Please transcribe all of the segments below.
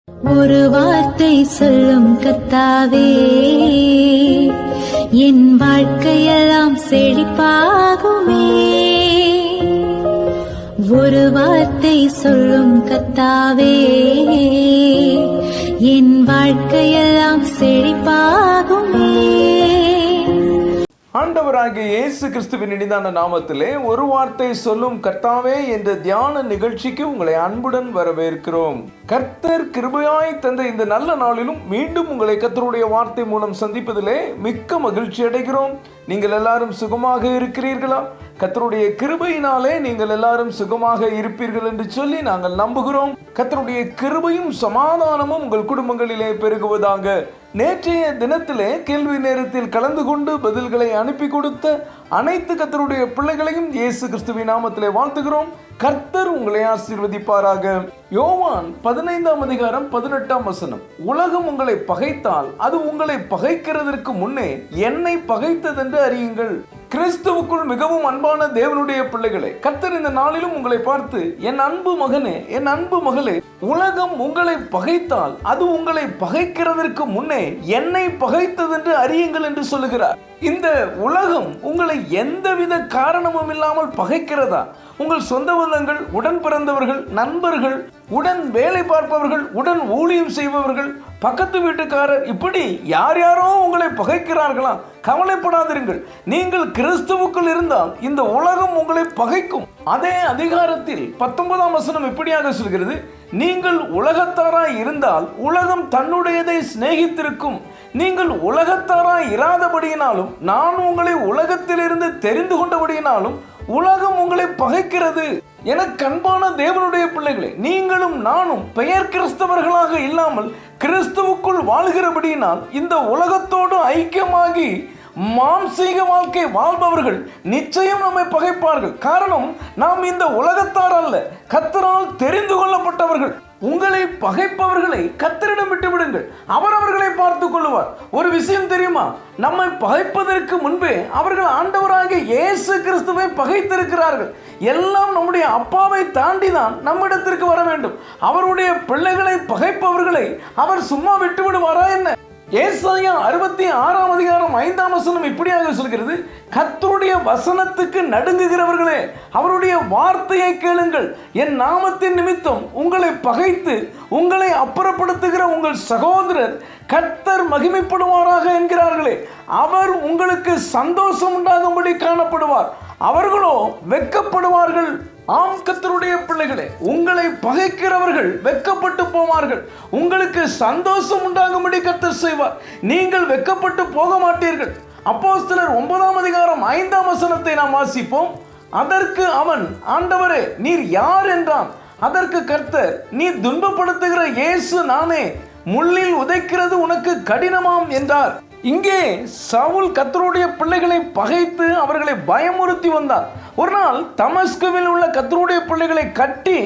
ஒரு வார்த்தை சொல்லும் கர்த்தாவே, என் வாழ்க்கையெல்லாம் செழிப்பாகுமே. ஒரு வார்த்தை சொல்லும் கர்த்தாவே, என் வாழ்க்கையெல்லாம் செழிப்பாகுமே. ஆண்டவராகிய இயேசு கிறிஸ்துவின் இனிதான நாமத்திலே ஒரு வார்த்தை சொல்லும் கர்த்தாவே என்ற தியான நிகழ்ச்சிக்கு உங்களை அன்புடன் வரவேற்கிறோம். கர்த்தர் கிருபையாய் தந்த இந்த நல்ல நாளிலும் மீண்டும் உங்களை கர்த்தருடைய வார்த்தை மூலம் சந்திப்பதிலே மிக்க மகிழ்ச்சி அடைகிறோம். நீங்கள் எல்லாரும் சுகமாக இருக்கிறீர்களா? கர்த்தருடைய கிருபையினாலே நீங்கள் எல்லாரும் சுகமாக இருப்பீர்கள் என்று சொல்லி நாங்கள் நம்புகிறோம். கர்த்தருடைய கிருபையும் சமாதானமும் உங்கள் குடும்பங்களிலே பெருகுவதாக. நேற்றைய தினத்திலே கேள்வி நேரத்தில் கலந்து கொண்டு பதில்களை அனுப்பி கொடுத்த அனைத்து கர்த்தருடைய பிள்ளைகளையும் இயேசு கிறிஸ்துவின் நாமத்திலே வாழ்த்துகிறோம். கர்த்தர் உங்களை ஆசீர்வதிப்பாராக. யோவான் 15:18 உலகம் உங்களை பகைத்தால் அது உங்களை பகைக்கிறதற்கு முன்னே என்னை பகைத்ததென்று அறியுங்கள். கிறிஸ்துவுக்குள் மிகவும் அன்பான தேவனுடைய பிள்ளைகளே, கர்த்தர் இந்த நாளிலும் உங்களை பார்த்து, என் அன்பு மகனே, என் அன்பு மகளே, உலகம் உங்களை பகைத்தால் அது உங்களை பகைக்கிறதற்கு முன்னே என்னை பகைத்ததென்று அறியுங்கள் என்று சொல்லுகிறார். இந்த உலகம் உங்களை எந்தவித காரணமும் இல்லாமல் பகைக்கிறதா? உங்கள் சொந்த பந்தங்கள், உடன் பிறந்தவர்கள், நண்பர்கள், உடன் வேலை பார்ப்பவர்கள், உடன் ஊழியம் செய்பவர்கள், பக்கத்து வீட்டுக்காரர், இப்படி யார் யாரோ உங்களை பகைக்கிறார்களா? கவலைப்படாதிருங்கள். நீங்கள் கிறிஸ்துவுக்குள் இருந்தால் இந்த உலகம் உங்களை பகைக்கும். அதே அதிகாரத்தில் 19 இப்படியாக சொல்கிறது, நீங்கள் உலகத்தாராய் இருந்தால் உலகம் தன்னுடையதை சிநேகித்திருக்கும். நீங்கள் உலகத்தாராய் இராதபடியினாலும் நான் உங்களை உலகத்திலிருந்து தெரிந்து கொண்டபடியினாலும் உலகம் உங்களை பகைக்கிறது. எனக்கு அன்பான தேவனுடைய பிள்ளைகளே, நீங்களும் நானும் பெயர் கிறிஸ்தவர்களாக இல்லாமல் கிறிஸ்துவுக்குள் வாழ்கிறபடியினால் இந்த உலகத்தோடு ஐக்கியமாகி மாம்சீக வாழ்க்கை வாழ்பவர்கள் நிச்சயம் நம்மை பகைப்பார்கள். காரணம், நாம் இந்த உலகத்தார் அல்ல, கர்த்தரால் தெரிந்து கொள்ளப்பட்டவர்கள். உங்களை பகைப்பவர்களை கர்த்தரிடம் விட்டு விடுங்கள், அவர் அவர்களை பார்த்துக் கொள்வார். ஒரு விஷயம் தெரியுமா? நம்மை பகைப்பதற்கு முன்பே அவர்கள் ஆண்டவராகிய இயேசு கிறிஸ்துவை பகைத்திருக்கிறார்கள். எல்லாம் நம்முடைய அப்பாவை தாண்டிதான் நம்மிடத்திற்கு வர வேண்டும். அவருடைய பிள்ளைகளை பகைப்பவர்களை அவர் சும்மா விட்டு விடுவாரா என்ன? ஏசாயா 66:5 இப்படியாக சொல்கிறது, கர்த்தருடைய வசனத்துக்கு நடுங்குகிறவர்களே, அவருடைய வார்த்தையை கேளுங்கள். என் நாமத்தின் நிமித்தம் உங்களை பகைத்து உங்களை அப்புறப்படுத்துகிற உங்கள் சகோதரர் கர்த்தர் மகிமைப்படுவாராக என்கிறார்களே, அவர் உங்களுக்கு சந்தோஷம் உண்டாகும்படி காணப்படுவார், அவர்களோ வெட்கப்படுவார்கள். ஆம் கர்த்தருடைய பிள்ளைகளே, உங்களை பகைக்கிறவர்கள் வெட்கப்பட்டு போவார்கள். உங்களுக்கு சந்தோஷம் உண்டாகும்படி கர்த்தர் செய்வார். நீங்கள் வெட்கப்பட்டு போக மாட்டீர்கள். அப்போஸ்தலர் 9:5 நாம் வாசிப்போம். அதற்கு அவன், ஆண்டவரே நீர் யார் என்றான். அதற்கு கர்த்தர், நீ துன்பப்படுத்துகிற இயேசு நானே, முள்ளில் உதைக்கிறது உனக்கு கடினமாம் என்றார். இங்கே சவுல் கர்த்தருடைய பிள்ளைகளை பகைத்து அவர்களை பயமுறுத்தி வந்தார். ஒரு நாள் தமஸ்குவில் உள்ள கர்த்தருடைய பிள்ளைகளை கட்டி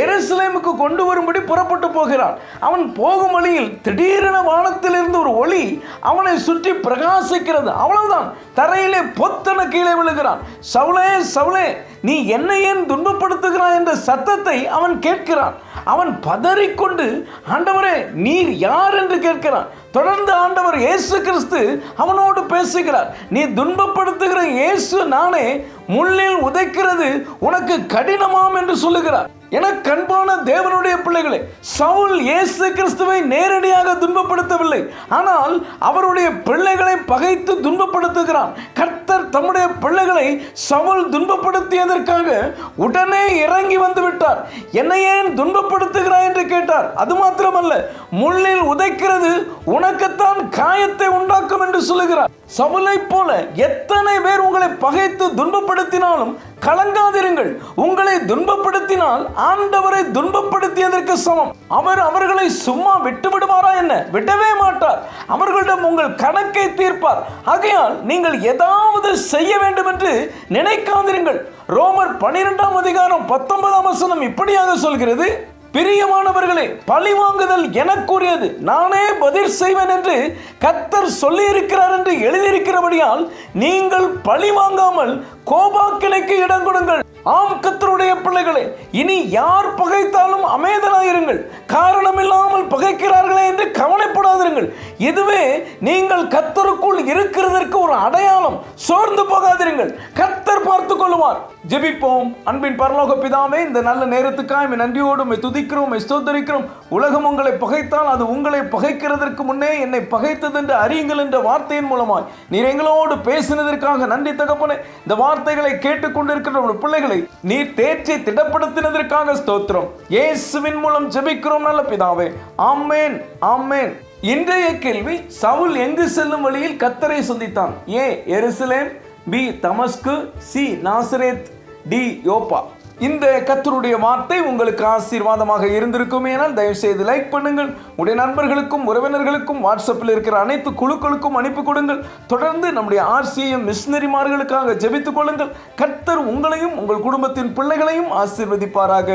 எருசலேமுக்கு கொண்டு வரும்படி புறப்பட்டு போகிறான். அவன் போகும் வழியில் திடீரென வானத்திலிருந்து ஒரு ஒளி அவனை சுற்றி பிரகாசிக்கிறது. அவ்வளவுதான், தரையிலே பொத்தன கீழே விழுகிறான். சவுலே சவுலே, நீ என்னை ஏன் துன்பப்படுத்துகிறாய் என்ற சத்தத்தை அவன் கேட்கிறான். அவன் பதறிக்கொண்டு, ஆண்டவரே நீர் யார் என்று கேட்கிறான். தொடர்ந்து ஆண்டவர் இயேசு கிறிஸ்து அவனோடு பேசுகிறார். நீ துன்பப்படுத்துகிற இயேசு நானே, முள்ளில் உதைக்கிறது உனக்கு கடினமாம் என்று சொல்லுகிறார். எனக்கு அன்பான தேவனுடைய பிள்ளைகளே, சவுல் இயேசு கிறிஸ்துவை நேரடியாக துன்பப்படுத்தவில்லை, ஆனால் அவருடைய பிள்ளைகளை பகைத்து துன்பப்படுத்துகிறான். கர்த்தர் தம்முடைய பிள்ளைகளை சவுல் துன்பப்படுத்தியதற்காக உடனே இறங்கி வந்து விட்டார். என்னை ஏன் துன்பப்படுத்துகிறாய் என்று கேட்டார். அது மாத்திரமல்ல, முள்ளில் உதைக்கிறது உனக்குத்தான் காயத்தை உண்டாக்கும் என்று சொல்லுகிறார். சவுலை போல எத்தனை பேர் உங்களை பகைத்து துன்பப்படுத்தினாலும் கலங்காதிருங்கள். உங்களை துன்பப்படுத்தினால் ஆண்டவரை துன்பப்படுத்தியதற்கு சமம். அவர் அவர்களை சும்மா விட்டு விடுவாரா என்ன? விடவே மாட்டார். அவர்களிடம் உங்கள் கணக்கை தீர்ப்பார். ஆகையால் நீங்கள் ஏதாவது செய்ய வேண்டும் என்று நினைக்காதிருங்கள். ரோமர் 12:19 இப்படியாக சொல்கிறது, பிரியமானவர்களே, பழி வாங்குதல் எனக்குரியது, நானே பதில் செய்வேன் என்று கர்த்தர் சொல்லி இருக்கிறார் என்று எழுதியிருக்கிறபடியால் நீங்கள் பழி வாங்காமல் கோபாக்கினைக்கு இடம் கொடுங்கள். ஆம் கர்த்தருடைய பிள்ளைகளே, இனி யார் பகைத்தாலும் அமைதலாயிருங்கள். காரணமில்லாமல் பகை இதுவே நீங்கள் கர்த்தருக்குள் இருக்கிறதற்கு ஒரு அடையாளம். சோர்ந்து போகாதிருங்கள், கர்த்தர் பார்த்து கொள்வார். ஜெபிப்போம். அன்பின் பரலோக பிதாவே, இந்த நல்ல நேரத்துக்காக நன்றியோடு துதிக்கிறோம், ஸ்தோத்திரிக்கிறோம். உலகம் உங்களை பகைத்தால் அது உங்களை பகைக்கிறதற்கு முன்னே என்னை பகைத்தது என்று அறியுங்கள் என்ற வார்த்தையின் மூலமாய் நீர் எங்களோடு பேசினதற்காக நன்றி தகப்பனே. இந்த வார்த்தைகளை கேட்டுக்கொண்டிருக்கிற பிள்ளைகளை நீர் தேற்றி திடப்படுத்தினதற்காக ஸ்தோத்திரம். இயேசுவின் மூலம் ஜெபிக்கிறோம் நல்ல பிதாவே, ஆமென், ஆமென். இன்றைய கேள்வி, சவுல் எங்கு செல்லும் வழியில் கர்த்தரை சந்தித்தான்? ஏ எருசலேம், பி தமஸ்கு, சி நாசரேத், டி யோப்பா. இந்த கர்த்தருடைய வார்த்தை உங்களுக்கு ஆசீர்வாதமாக இருந்திருக்குமே. தயவு செய்து லைக் பண்ணுங்கள். உடைய நண்பர்களுக்கும் உறவினர்களுக்கும் வாட்ஸ்அப்பில் இருக்கிற அனைத்து குழுக்களுக்கும் அனுப்பி கொடுங்கள். தொடர்ந்து நம்முடைய RCM மிஷனரிமார்களுக்காக ஜெபித்துக் கொள்ளுங்கள். கர்த்தர் உங்களையும் உங்கள் குடும்பத்தின் பிள்ளைகளையும் ஆசீர்வதிப்பாராக.